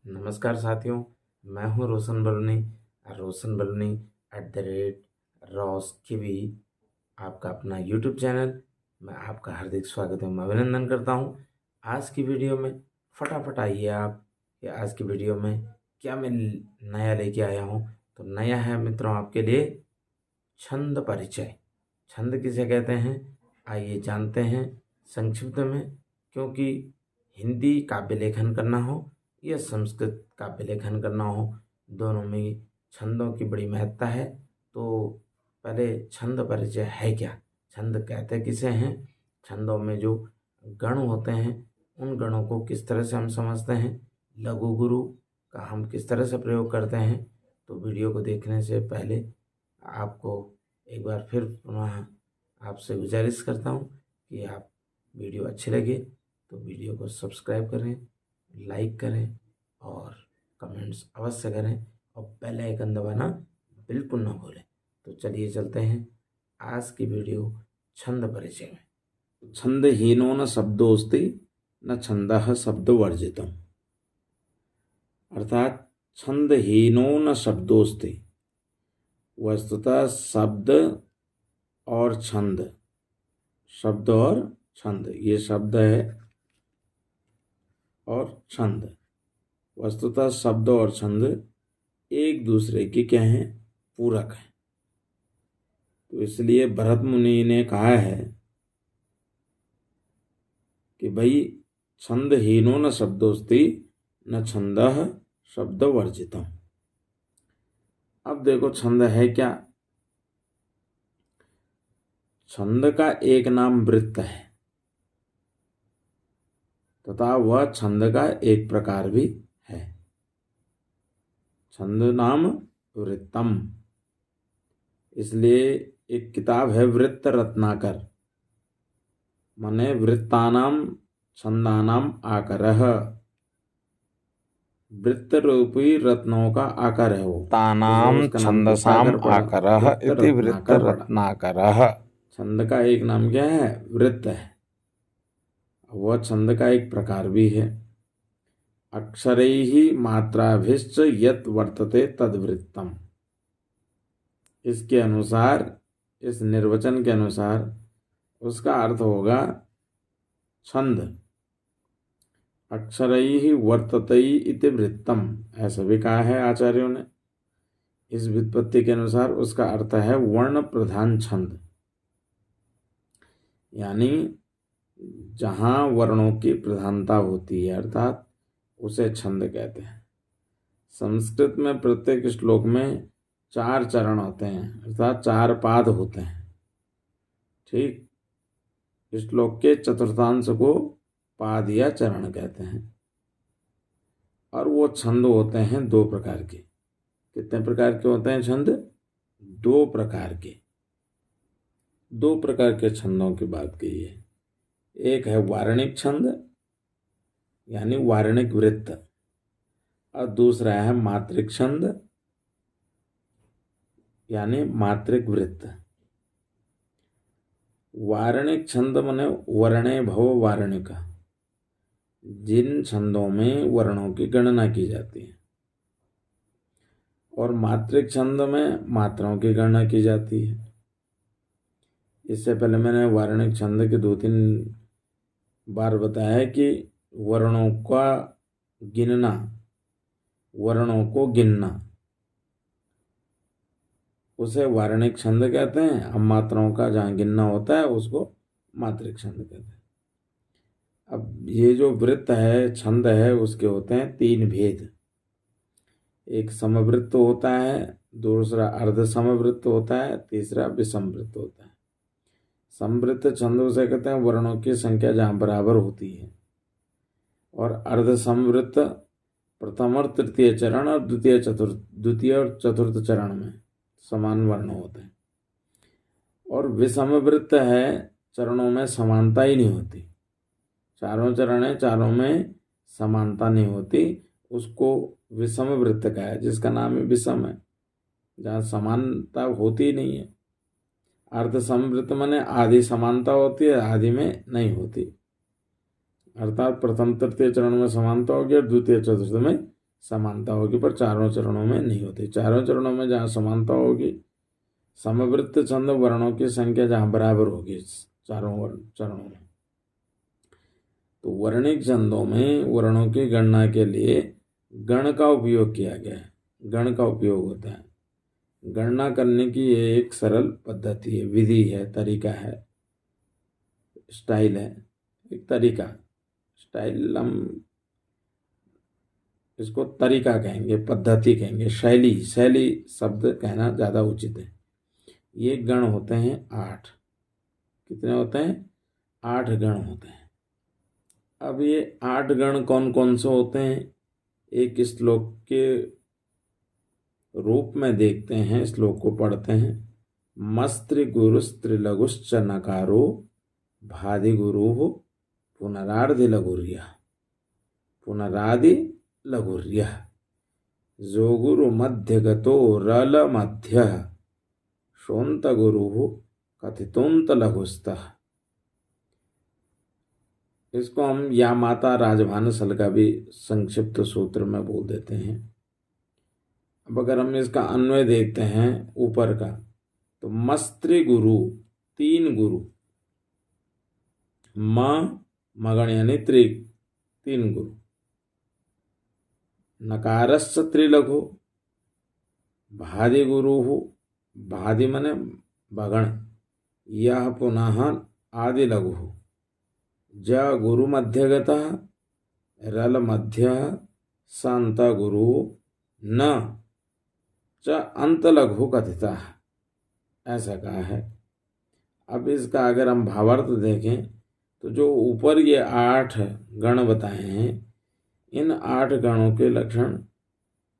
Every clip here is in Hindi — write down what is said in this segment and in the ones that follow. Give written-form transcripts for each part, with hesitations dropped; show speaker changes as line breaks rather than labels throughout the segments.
नमस्कार साथियों, मैं हूं रोशन बलूनी और रोशन बलूनी @रॉस कीवी आपका अपना यूट्यूब चैनल। मैं आपका हार्दिक स्वागत एवं अभिनंदन करता हूं। आज की वीडियो में फटाफट आइए आप कि आज की वीडियो में क्या मैं नया लेके आया हूं। तो नया है मित्रों आपके लिए छंद परिचय। छंद किसे कहते हैं आइए जानते हैं संक्षिप्त में। क्योंकि हिंदी काव्य लेखन करना हो या संस्कृत काव्य लेखन करना हो, दोनों में छंदों की बड़ी महत्ता है। तो पहले छंद परिचय है क्या, छंद कहते किसे हैं, छंदों में जो गण होते हैं उन गणों को किस तरह से हम समझते हैं, लघु गुरु का हम किस तरह से प्रयोग करते हैं। तो वीडियो को देखने से पहले आपको एक बार फिर पुनः आपसे गुजारिश करता हूँ कि आप वीडियो अच्छी लगे तो वीडियो को सब्सक्राइब करें, लाइक करें और कमेंट्स अवश्य करें और बेल आइकन दबाना बिल्कुल ना भूलें। तो चलिए चलते हैं आज की वीडियो छंद परिचय में। छंदहीनो न शब्दोस्ति न छंदः शब्दवर्जितम्। अर्थात छंदहीनो न शब्दोस्ति, वस्तुतः शब्द और छंद, शब्द और छंद, ये शब्द है और छंद, वस्तुतः शब्द और छंद एक दूसरे की क्या हैं, पूरक हैं। तो इसलिए भरत मुनि ने कहा है कि भाई छंदहीनो न शब्दोस्ति न छंदः शब्दवर्जितम्। अब देखो छंद है क्या। छंद का एक नाम वृत्त है तथा वह छंद का एक प्रकार भी है। छंद नाम वृत्तम। इसलिए एक किताब है वृत्त रत्नाकर, माने वृत्तानाम छंदानाम आकरः। वृत्त रूपी रत्नों का आकर है वो,
तानाम छंदसाम आकरः इति वृत्त रत्नाकरः।
छंद का एक नाम क्या है, वृत्त है, वह छंद का एक प्रकार भी है। अक्षरैहि मात्राभिश्च यत् वर्तते तद्वृत्तम। इसके अनुसार, इस निर्वचन के अनुसार उसका अर्थ होगा छंद। अक्षरैहि वर्तते इति वृत्तम, ऐसा भी कहा है आचार्यों ने। इस व्युत्पत्ति के अनुसार उसका अर्थ है वर्ण प्रधान छंद, यानी जहाँ वर्णों की प्रधानता होती है अर्थात उसे छंद कहते हैं। संस्कृत में प्रत्येक श्लोक में 4 चरण होते हैं अर्थात 4 पाद होते हैं। ठीक, श्लोक के चतुर्थांश को पाद या चरण कहते हैं। और वो छंद होते हैं 2 प्रकार के। कितने प्रकार के होते हैं छंद, 2 प्रकार के। 2 प्रकार के छंदों की बात की है। एक है वार्णिक छंद यानी वार्णिक वृत्त, और दूसरा है मात्रिक छंद यानी मात्रिक वृत्त। वार्णिक छंद माने वर्णे भव वार्णिक, जिन छंदों में वर्णों की गणना की जाती है। और मात्रिक छंद में मात्राओं की गणना की जाती है। इससे पहले मैंने वार्णिक छंद के 2-3 बार बताया है कि वर्णों का गिनना, वर्णों को गिनना, उसे वार्णिक छंद कहते हैं। अब मात्राओं का जहाँ गिनना होता है उसको मात्रिक छंद कहते हैं। अब ये जो वृत्त है, छंद है, उसके होते हैं 3 भेद। एक समवृत्त होता है, दूसरा अर्ध समवृत्त होता है, तीसरा विषमवृत्त होता है। समवृत्त छंद उसे कहते हैं वर्णों की संख्या जहाँ बराबर होती है। और अर्ध समवृत्त प्रथम और तृतीय चरण और द्वितीय और चतुर्थ चरण में समान वर्ण होते हैं। और विषमवृत्त है, चरणों में समानता ही नहीं होती। 4 चरण है, 4 में समानता नहीं होती, उसको विषम वृत्त का है, जिसका नाम ही विषम है, जहाँ समानता होती ही नहीं है। अर्ध समवृत्त माने आधी समानता होती है, आधी में नहीं होती। अर्थात प्रथम तृतीय चरण में समानता होगी और द्वितीय चतुर्थ में समानता होगी, पर चारों चरणों में नहीं होती। चारों चरणों में जहाँ समानता होगी, समवृत्त छंद वर्णों की संख्या जहाँ बराबर होगी चारों चरणों में, तो वर्णिक छंदों में वर्णों की गणना के लिए गण का उपयोग किया गया है। गण का उपयोग होता है। गणना करने की ये एक सरल पद्धति है, विधि है, तरीका है, स्टाइल है, एक तरीका। स्टाइल हम इसको तरीका कहेंगे, पद्धति कहेंगे, शैली, शैली शब्द कहना ज़्यादा उचित है। ये गण होते हैं 8। कितने होते हैं? 8 गण होते हैं। अब ये 8 गण कौन कौन से होते हैं, एक श्लोक के रूप में देखते हैं। श्लोक को पढ़ते हैं। मस्त्रिगुरुस्त्रिलघुश्च नकारो भादिगुरुः पुनरार्धि लघुर्यः पुनरादि लघुर्यः जो गुरु मध्यगतो रल मध्यः शोन्त गुरुः कथितोन्त लघुस्तः। इसको हम या माता राजभानसल का भी संक्षिप्त सूत्र में बोल देते हैं। अब अगर हम इसका अन्वय देखते हैं ऊपर का, तो मस्त्रि गुरु, 3 गुरु, मगण यानी 3 गुरु, नकारश्च त्रिलघु, भादि गुरु, भादि मने भगण, यह पुनः आदि लघु, ज गुरु मध्यगत रल मध्य संत गुरु न च अंत लघु कथिता, ऐसा कहा है। अब इसका अगर हम भावार्थ देखें तो जो ऊपर ये 8 गण बताए हैं, इन 8 गणों के लक्षण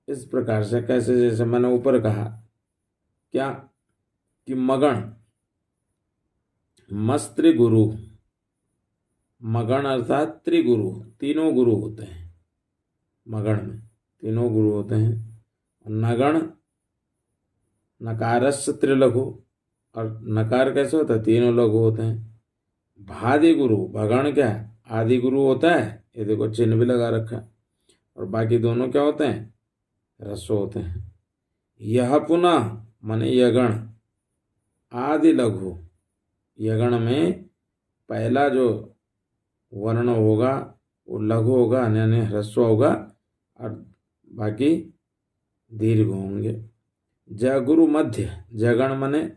इस प्रकार से, कैसे, जैसे मैंने ऊपर कहा क्या कि मगण, मस्त्रि गुरु, मगण अर्थात त्रिगुरु, 3 गुरु होते हैं। मगण में 3 गुरु होते हैं। नगण, नकारस्य त्रिलघु, और नकार कैसे होता है? 3 लघु होते हैं। भादि गुरु, भगण क्या है? आदि गुरु होता है, ये देखो चिन्ह भी लगा रखा है। और बाकी दोनों क्या होते हैं? ह्रस्व होते हैं। यह पुनः माने यगण, आदि लघु, यगण में पहला जो वर्ण होगा वो लघु होगा, यानी ह्रस्व होगा, और बाकी दीर्घ होंगे। जगुरु मध्य, जगण मने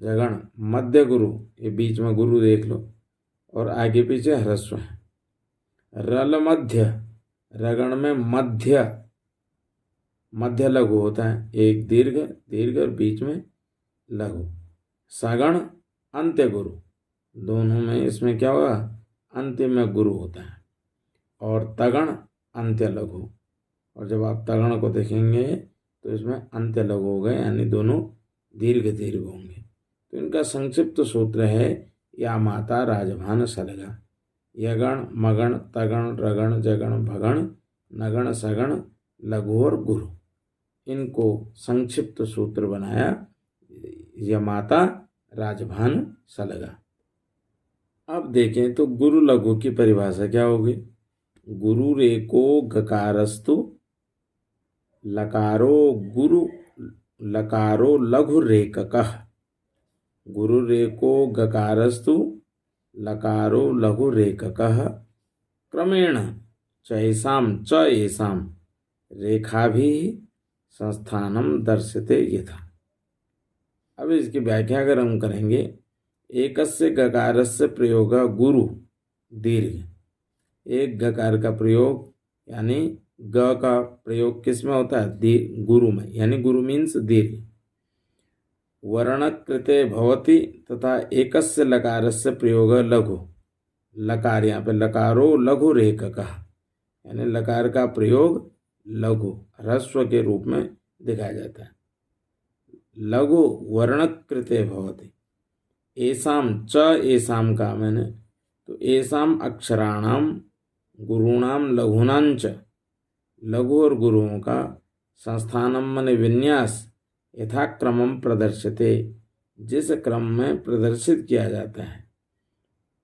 जगण, मध्य गुरु, ये बीच में गुरु देख लो, और आगे पीछे ह्रस्व है। रल मध्य, रगण में मध्य, मध्य लघु होता है, एक दीर्घ, दीर्घ और बीच में लघु। सगण अंत्य गुरु, दोनों में इसमें क्या होगा? अंतिम में गुरु होता है। और तगण अंत्य लघु, और जब आप तगण को देखेंगे तो इसमें अंत्य लघु हो गए, यानी दोनों दीर्घ दीर्घ होंगे। तो इनका संक्षिप्त सूत्र है या माता राजभान सलगा। यगण, मगण, तगण, रगण, जगण, भगण, नगण, सगण, लघु और गुरु, इनको संक्षिप्त सूत्र बनाया यमाता राजभान सलगा। अब देखें तो गुरु लघु की परिभाषा क्या होगी? गुरु रेको गकारस्तु लकारो गुरु लकारो लघु रेककः। गुरु रेको गकारस्तु लकारो लघु रेककः क्रमेण चैसाम च एसाम रेखा भी संस्थानम दर्शते यथा। अब इसकी व्याख्या अगर हम करेंगे, एकस्य गकारस्य प्रयोग गुरु दीर्घ, एक गकार का प्रयोग यानी ग का प्रयोग किस में होता है? गुरु में, यानी गुरु मीन्स दीर्घ। वर्णकृते भवति तथा एकस्य लकारस्य प्रयोग लघु, लकार यहाँ पे लकारो लघु रेककः, यानी लकार का प्रयोग लघु ह्रस्व के रूप में दिखाया जाता है। लघु वर्णकृते भवति, एसाम च एसाम का मैंने, तो एसाम अक्षराणाम गुरूणाम लघुनांच, लघु और गुरुओं का संस्थानम माने विन्यास यथाक्रमम प्रदर्शिते, जिस क्रम में प्रदर्शित किया जाता है।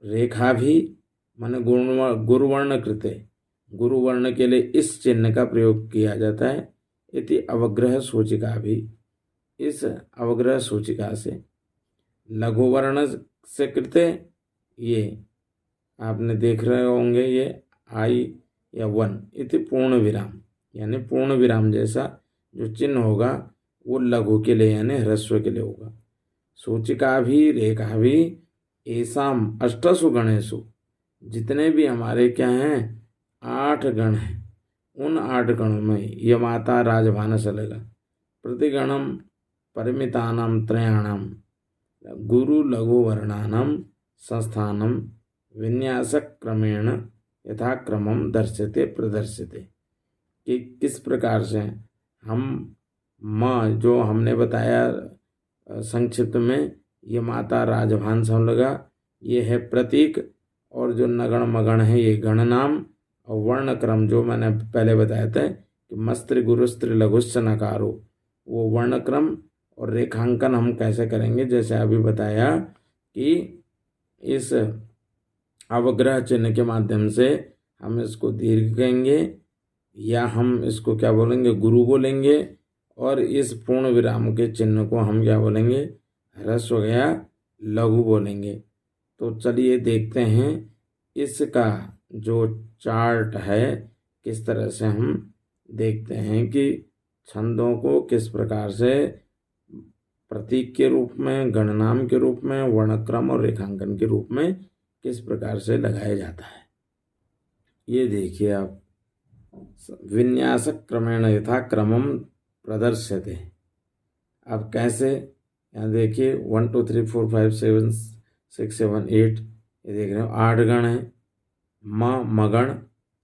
रेखा भी माने गुरुवर्ण कृते, गुरु वर्ण के लिए इस चिन्ह का प्रयोग किया जाता है। इति अवग्रह सूचिका भी, इस अवग्रह सूचिका से लघु वर्ण से कृते, ये आपने देख रहे होंगे ये आई या वन, इति पूर्ण विराम, यानी पूर्ण विराम जैसा जो चिन्ह होगा वो लघु के लिए यानी ह्रस्व के लिए होगा। सूचिका भी रेखा भी एसाम अष्टसु गणेशु, जितने भी हमारे क्या हैं 8 गण हैं, उन 8 गणों में यमाता राजभानस लगेगा। प्रतिगणम परिमितानाम त्रयाणाम गुरु लघु वर्णानाम संस्थानम विन्यासक क्रमेण यथाक्रमम दर्श्यते प्रदर्श्यते, कि किस प्रकार से हम जो हमने बताया संक्षिप्त में, ये माता राजभान हम लगा, ये है प्रतीक, और जो नगण मगण है ये गण नाम, और वर्ण क्रम जो मैंने पहले बताया था कि मस्त्र गुरुस्त्र लघुश्च नकारो, वो वर्ण क्रम, और रेखांकन हम कैसे करेंगे, जैसे अभी बताया कि इस अवग्रह चिन्ह के माध्यम से हम इसको दीर्घ कहेंगे, या हम इसको क्या बोलेंगे गुरु बोलेंगे, और इस पूर्ण विराम के चिन्ह को हम क्या बोलेंगे ह्रस्व या लघु बोलेंगे। तो चलिए देखते हैं इसका जो चार्ट है किस तरह से हम देखते हैं कि छंदों को किस प्रकार से प्रतीक के रूप में, गणनाम के रूप में, वर्णक्रम और रेखांकन के रूप में किस प्रकार से लगाया जाता है। ये देखिए आप, विन्यास क्रमेण यथा क्रमम प्रदर्श्यते। अब कैसे, यहाँ देखिए 1 2 3 4 5 7 6 7 8, ये देख रहे हो 8 गण हैं। म मगण,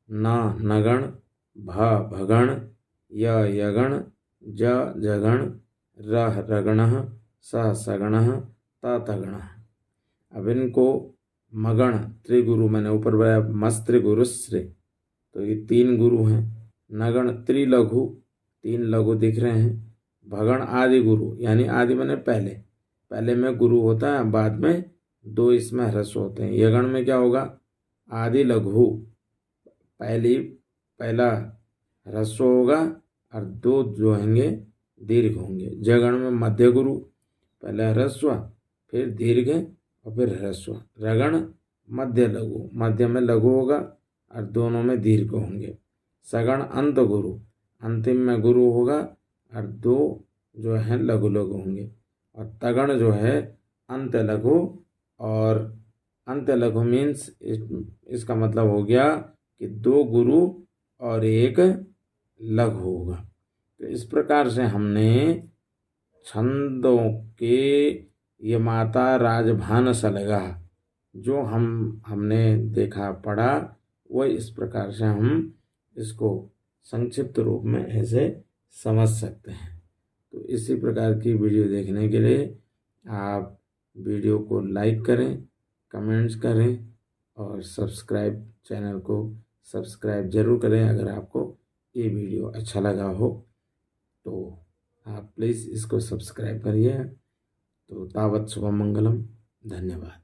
न नगण, भ भगण, य यगण, ज जगण, र रगणः, स सगणः, त तगणः। अब इनको मगण त्रिगुरु, मैंने ऊपर बताया मस्त्र गुरुश्री, तो ये 3 गुरु हैं। नगण त्रिलघु, 3 लघु दिख रहे हैं। भगण आदि गुरु, यानी आदि मैंने पहले में गुरु होता है, बाद में 2 इसमें ह्रस्व होते हैं। यगण में क्या होगा आदि लघु, पहला ह्रस्व होगा और 2 जो होंगे दीर्घ होंगे। जगण में मध्य गुरु, पहले ह्रस्व फिर दीर्घ और फिर ह्रस्व। रगण मध्य लघु, मध्य में लघु होगा और दोनों में दीर्घ होंगे। सगण अंत गुरु, अंतिम में गुरु होगा और 2 जो है लघु लघु होंगे। और तगण जो है अंत लघु, और अंत लघु मीन्स इसका मतलब हो गया कि 2 गुरु और 1 लघु होगा। तो इस प्रकार से हमने छंदों के ये माता राजभान सलगा जो हमने देखा पढ़ा, वह इस प्रकार से हम इसको संक्षिप्त रूप में ऐसे समझ सकते हैं। तो इसी प्रकार की वीडियो देखने के लिए आप वीडियो को लाइक करें, कमेंट्स करें और चैनल को सब्सक्राइब जरूर करें। अगर आपको ये वीडियो अच्छा लगा हो तो आप प्लीज़ इसको सब्सक्राइब करिए। तो तावत शुभम मंगलम, धन्यवाद।